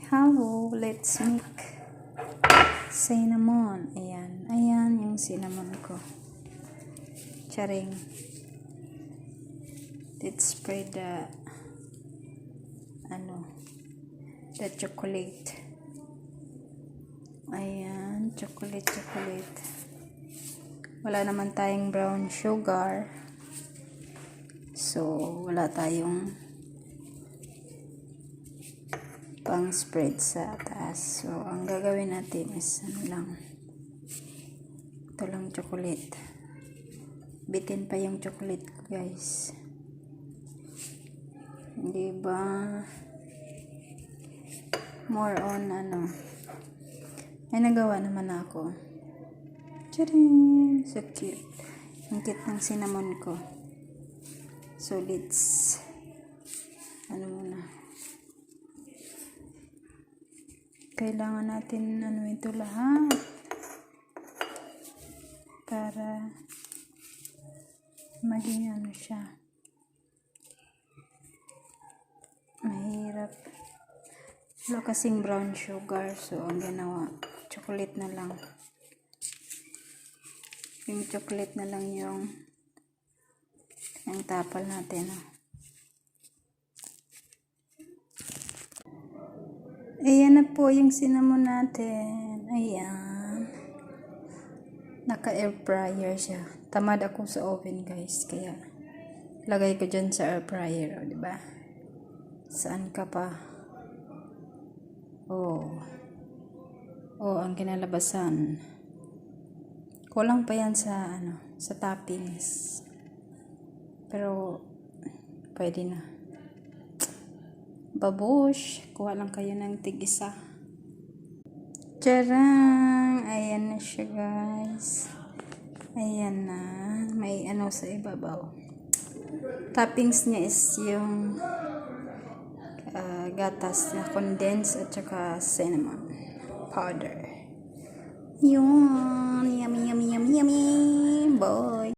Hello, let's make cinnamon. Ayan yung cinnamon ko. Charing. Let's spread the chocolate. Ayan, chocolate. Wala naman tayong brown sugar. So, wala tayong pang spread sa taas. So, ang gagawin natin is ito lang chocolate. Bitin pa yung chocolate ko, guys. Hindi ba? More on may nagawa naman ako. Tcharing! So cute. Ang cute ng cinnamon ko. So, let's muna. Kailangan natin ito lahat para maging siya. Mahirap. Wala kasing brown sugar, so ang ginawa, chocolate na lang. Yung chocolate na lang yung tapal natin. Ayan na po yung cinnamon natin. Ayan. Naka-air fryer siya. Tamad ako sa oven, guys. Kaya, lagay ko dyan sa air fryer. O, diba? Saan ka pa? Oh, ang kinalabasan. Kulang pa yan sa, sa toppings. Pero, pwede na. Babush, kuha lang kayo ng tig-isa. Tjarang! Ayan na siya, guys. Ayan na. May sa ibabaw. Toppings niya is yung gatas na condensed at saka cinnamon powder. Yun! Yummy, yummy, yummy, yummy! Boy!